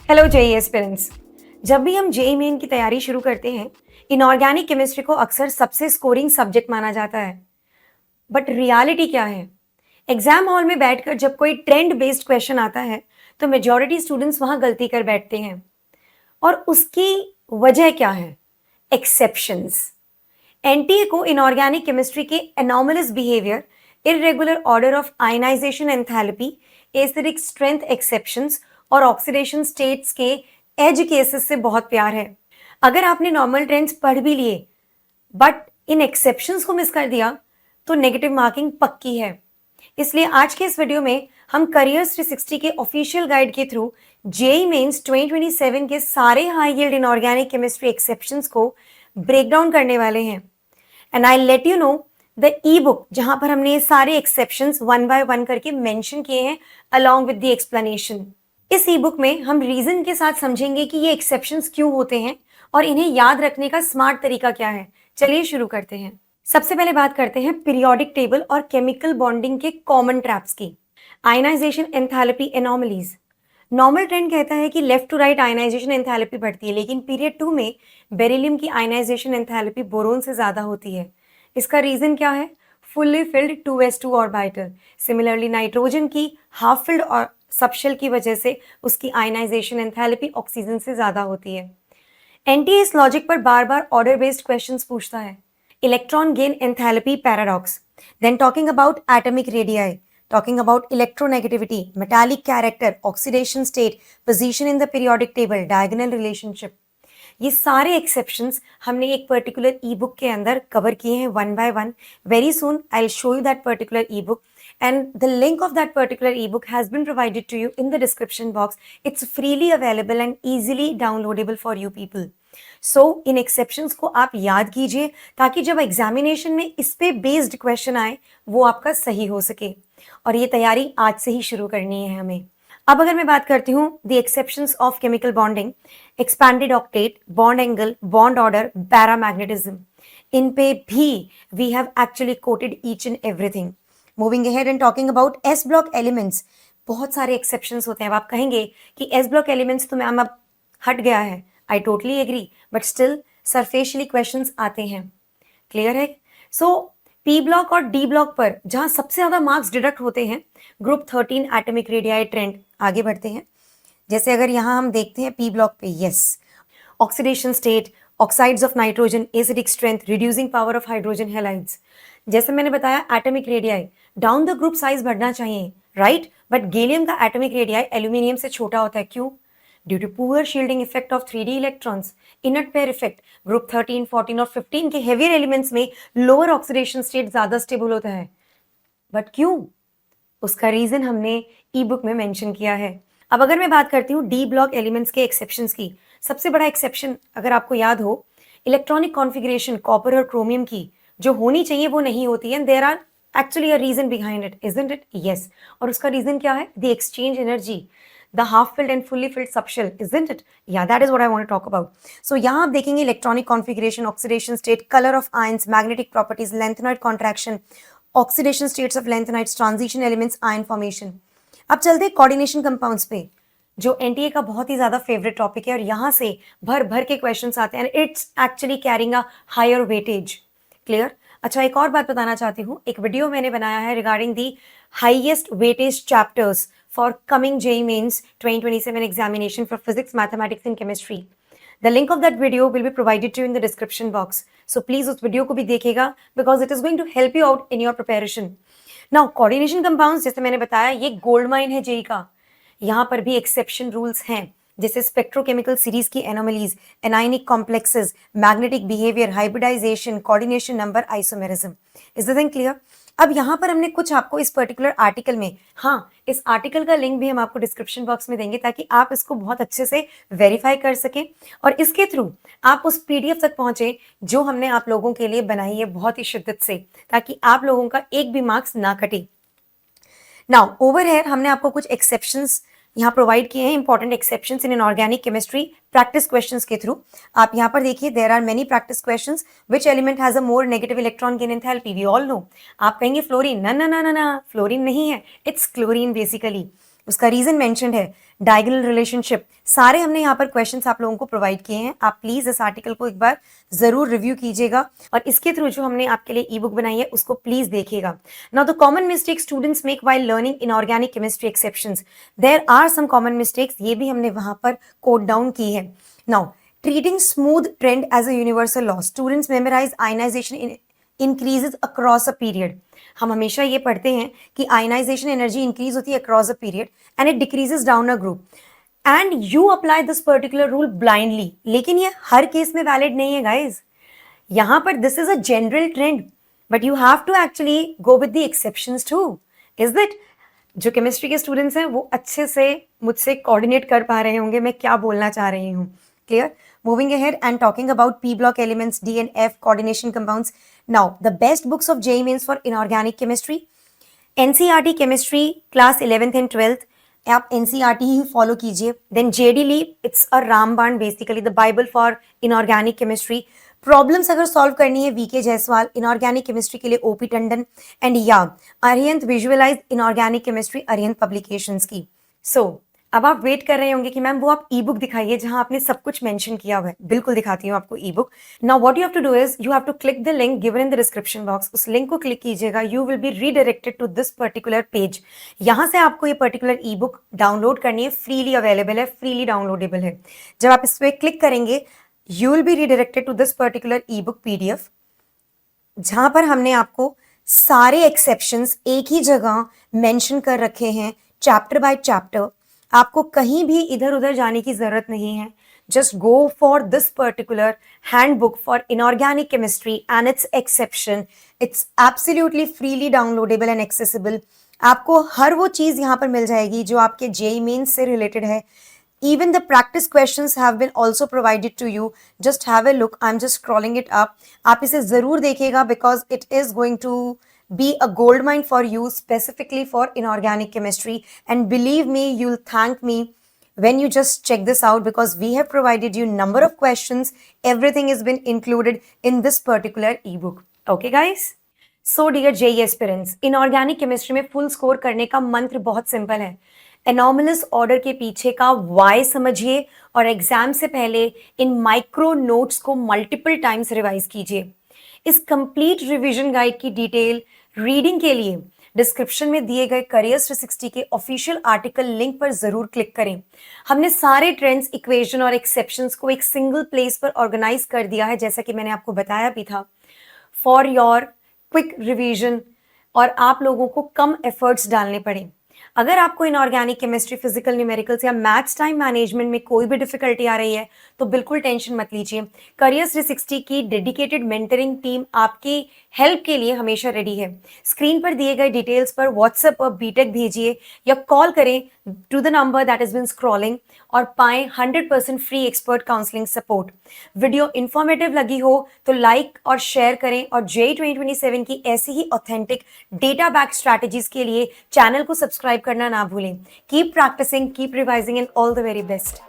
Hello JEE aspirants. जब भी हम जेई मेन की तैयारी शुरू करते हैं, इनऑर्गेनिक केमिस्ट्री को अक्सर सबसे स्कोरिंग सब्जेक्ट माना जाता है। बट रियलिटी क्या है? एग्जाम हॉल में बैठकर जब कोई ट्रेंड बेस्ड क्वेश्चन आता है, तो मेजॉरिटी स्टूडेंट्स वहां गलती कर बैठते हैं। और उसकी वजह क्या है? एक्सेप्शंस। एनटीए को इनऑर्गेनिक केमिस्ट्री के anomalous behaviour, irregular order of ionization enthalpy, acidic strength exceptions और ऑक्सीडेशन स्टेट्स के एज केसेस से बहुत प्यार है। अगर आपने नॉर्मल ट्रेंड्स पढ़ भी लिए बट इन एक्सेप्शंस को मिस कर दिया, तो नेगेटिव मार्किंग पक्की है। इसलिए आज के इस वीडियो में हम करियर्स 360 के ऑफिशियल गाइड के थ्रू जेई मेंस 2027 के सारे high yield inorganic chemistry exceptions को ब्रेक डाउन करने वाले हैं। And I let you know the E book, जहां पर हमने ये सारे एक्सेप्शंस वन बाय वन करके मेंशन किए हैं अलॉन्ग विद द एक्सप्लेनेशन। इस ई बुक में हम रीजन के साथ समझेंगे कि ये एक्सेप्शंस क्यों होते हैं और इन्हें याद रखने का स्मार्ट तरीका क्या है। चलिए शुरू करते हैं। सबसे पहले बात करते हैं पीरियोडिक टेबल और केमिकल बॉन्डिंग के कॉमन ट्रैप्स की। Ionisation enthalpy anomalies. Normal trend कहता है कि left to right ionisation enthalpy बढ़ती है, लेकिन पीरियड 2 में बेरिलियम की आयनाइजेशन एंथैल्पी बोरोन से ज्यादा होती है। इसका रीजन क्या है? Fully filled 2s2 orbital. Similarly nitrogen की हाफ फिल्ड और सबशेल की वजह से उसकी आयनाइजेशन एंथैल्पी ऑक्सीजन से ज्यादा होती है। एनटीए इस लॉजिक पर बार बार ऑर्डर बेस्ड क्वेश्चंस पूछता है। Electron gain enthalpy paradox, then talking about atomic radii, talking about electronegativity, metallic character, oxidation state, position in the periodic table, diagonal relationship. ये सारे एक्सेप्शंस हमने एक पर्टिकुलर ई बुक के अंदर कवर किए हैं one by one. Very soon I will show you that particular ebook and the link of that particular ebook has been provided to you in the description box. It's freely available and easily downloadable for you people. So इन exceptions को आप याद कीजिए ताकि जब examination में इस पे बेस्ड क्वेश्चन आए वो आपका सही हो सके। और ये तैयारी आज से ही शुरू करनी है हमें। अब अगर मैं बात करती हूँ the exceptions of chemical bonding, expanded octet, bond angle, bond order, paramagnetism, इन पे भी we have actually quoted each and everything. Moving ahead and talking about s block elements. बहुत सारे एक्सेप्शंस होते हैं। अब आप कहेंगे कि एस ब्लॉक एलिमेंट्स तो मैम अब हट गया है। I totally agree, but still superficially questions आते हैं। क्लियर है? सो पी ब्लॉक और डी ब्लॉक पर जहां सबसे ज्यादा मार्क्स डिडक्ट होते हैं, ग्रुप 13 एटॉमिक रेडियाई ट्रेंड। आगे बढ़ते हैं। जैसे अगर यहां हम देखते हैं पी ब्लॉक पे, yes, oxidation state, oxides of nitrogen, acidic strength, reducing power of hydrogen halides. जैसे मैंने बताया atomic radii, down the group size बढ़ना चाहिए, राइट? बट गैलियम का एटॉमिक रेडियाई एल्यूमिनियम से छोटा होता है। क्यों? Due to poor shielding effect of 3d electrons, inert pair effect. Group 13, 14 और 15 के हेवियर एलिमेंट्स में लोअर ऑक्सीडेशन स्टेट ज्यादा स्टेबल होता है। बट क्यों? उसका रीजन हमने ई बुक में मेंशन किया है। अब अगर मैं बात करती हूँ डी ब्लॉक एलिमेंट्स के एक्सेप्शंस की, सबसे बड़ा एक्सेप्शन अगर आपको याद हो, इलेक्ट्रॉनिक कॉन्फ़िगरेशन कॉपर और क्रोमियम की जो होनी चाहिए वो नहीं होती है। There are actually a reason behind it, isn't it? Yes. और उसका रीजन क्या है? The exchange energy, the half filled and fully filled subshell, isn't it? Yeah, that is what I want to talk about. So यहाँ आप देखेंगे electronic configuration, oxidation state, colour of ions, magnetic properties, lanthanoid contraction, oxidation states of lanthanides, transition elements, ion formation. अब चलते हैं coordination compounds पे, जो NTA का बहुत ही ज्यादा फेवरेट टॉपिक है और यहाँ से भर भर के क्वेश्चंस आते हैं। It's actually carrying a higher weightage. Clear? अच्छा, एक और बात बताना चाहती हूँ। एक वीडियो मैंने बनाया है regarding the highest weightage chapters for coming JEE Mains 2027 examination for physics, mathematics and chemistry. The link of that video will be provided to you in the description box. So please उस video को भी देखिएगा because it is going to help you out in your preparation. Now coordination compounds, जैसे मैंने बताया, ये gold mine है JEE का। यहाँ पर भी एक्सेप्शन रूल्स हैं, जैसे स्पेक्ट्रोकेमिकल सीरीज की anomalies, anionic complexes, magnetic behaviour, hybridisation, coordination number, isomerism. Is the thing clear? अब यहाँ पर हमने कुछ आपको इस पर्टिकुलर आर्टिकल में, हाँ, इस आर्टिकल का लिंक भी हम आपको डिस्क्रिप्शन बॉक्स में देंगे ताकि आप इसको बहुत अच्छे से वेरीफाई कर सकें और इसके थ्रू आप उस पीडीएफ तक पहुंचे जो हमने आप लोगों के लिए बनाई है बहुत ही शिद्दत से, ताकि आप लोगों का एक भी मार्क्स ना कटे। नाउ ओवर हेयर हमने आपको कुछ एक्सेप्शंस यहाँ प्रोवाइड किए हैं, important exceptions in inorganic chemistry practice questions के थ्रू। आप यहाँ पर देखिए, there are many practice questions. Which element has a more negative electron gain enthalpy? We all know. आप कहेंगे फ्लोरीन। ना ना ना ना ना, फ्लोरीन नहीं है, इट्स क्लोरीन बेसिकली। उसका रीजन मेंशन्ड है, डायगोनल रिलेशनशिप, सारे हमने यहाँ पर क्वेश्चंस आप लोगों को प्रोवाइड किए हैं। आप प्लीज इस आर्टिकल को एक बार जरूर रिव्यू कीजिएगा और इसके थ्रू जो हमने आपके लिए ई बुक बनाई है उसको प्लीज देखिएगा। Now the common mistakes students make while learning inorganic chemistry exceptions, there are some common mistakes, ये भी हमने वहां पर कोट डाउन की है। Now treating smooth trend as a universal law, students memorise ionisation increases across a period. हम हमेशा ये पढ़ते हैं कि आयनाइजेशन एनर्जी इंक्रीज होती है across a period and it decreases down a group and you apply this particular rule blindly, लेकिन ये हर केस में वैलिड नहीं है गाइज। यहाँ पर this is a general trend but you have to actually go with the exceptions too. Is that जो chemistry के students हैं वो अच्छे से मुझसे कोऑर्डिनेट कर पा रहे होंगे मैं क्या बोलना चाह रही हूँ। Clear? Moving ahead and talking about P block elements, D and F coordination compounds. Now, the best books of JEE Mains for inorganic chemistry, NCERT chemistry class 11th and 12th. आप NCERT ही follow कीजिए. Then JD Lee, it's a रामबाण basically the Bible for inorganic chemistry. Problems अगर solve करनी है VK Jaiswal, inorganic chemistry के लिए OP Tandon and या Arihant visualise inorganic chemistry Arihant publications की। सो अब आप वेट कर रहे होंगे कि मैम वो आप ई बुक दिखाइए जहां आपने सब कुछ मेंशन किया हुआ है। बिल्कुल दिखाती हूँ आपको ebook. Now what you have to do is you have to click the link given in the description box. उस लिंक को क्लिक कीजिएगा, you will be redirected to this particular page. यहां से आपको ये पर्टिकुलर ई book download करनी है, freely available है, फ्रीली डाउनलोडेबल है। जब आप इस पर क्लिक करेंगे you will be redirected to this particular ebook PDF, जहां पर हमने आपको सारे एक्सेप्शंस एक ही जगह मेंशन कर रखे हैं चैप्टर बाय चैप्टर। आपको कहीं भी इधर उधर जाने की जरूरत नहीं है। Just go for this particular handbook for inorganic chemistry and it's exception. It's absolutely freely downloadable and accessible. आपको हर वो चीज यहाँ पर मिल जाएगी जो आपके JEE मेंस से रिलेटेड है। Even the practice questions have been also provided to you. Just have a look. I'm just scrolling it up. आप इसे जरूर देखिएगा because it is going to be a gold mine for you specifically for inorganic chemistry. And believe me, you'll thank me when you just check this out because we have provided you number of questions. Everything has been included in this particular ebook. Okay, guys? So dear JEE aspirants, inorganic chemistry में full score करने का मंत्र बहुत simple है। Anomalous order के पीछे का Y समझिए और एग्जाम से पहले इन माइक्रो नोट्स को मल्टीपल टाइम्स रिवाइज कीजिए। इस कंप्लीट रिवीजन गाइड की डिटेल रीडिंग के लिए डिस्क्रिप्शन में दिए गए करियर्स 360 के ऑफिशियल आर्टिकल लिंक पर जरूर क्लिक करें। हमने सारे ट्रेंड्स, इक्वेशन और एक्सेप्शंस को एक सिंगल प्लेस पर ऑर्गेनाइज कर दिया है, जैसा कि मैंने आपको बताया भी था, फॉर योर क्विक रिवीजन और आप लोगों को कम एफर्ट्स डालने पड़े। अगर आपको इनऑर्गेनिक केमिस्ट्री, फिजिकल, न्यूमेरिकल्स या मैथ्स टाइम मैनेजमेंट में कोई भी डिफिकल्टी आ रही है तो बिल्कुल टेंशन मत लीजिए। करियर्स 360 की डेडिकेटेड मेंटरिंग टीम आपकी हेल्प के लिए हमेशा रेडी है। स्क्रीन पर दिए गए डिटेल्स पर व्हाट्सएप पर बीटेक भेजिए या कॉल करें to the number that is being scrolling और पाएं 100% free expert counselling support. Video informative लगी हो तो लाइक और शेयर करें और JEE 2027 की ऐसी ही ऑथेंटिक डेटा बैक स्ट्रैटेजीज के लिए चैनल को सब्सक्राइब करना ना भूलें। Keep practising, keep revising and all the very best.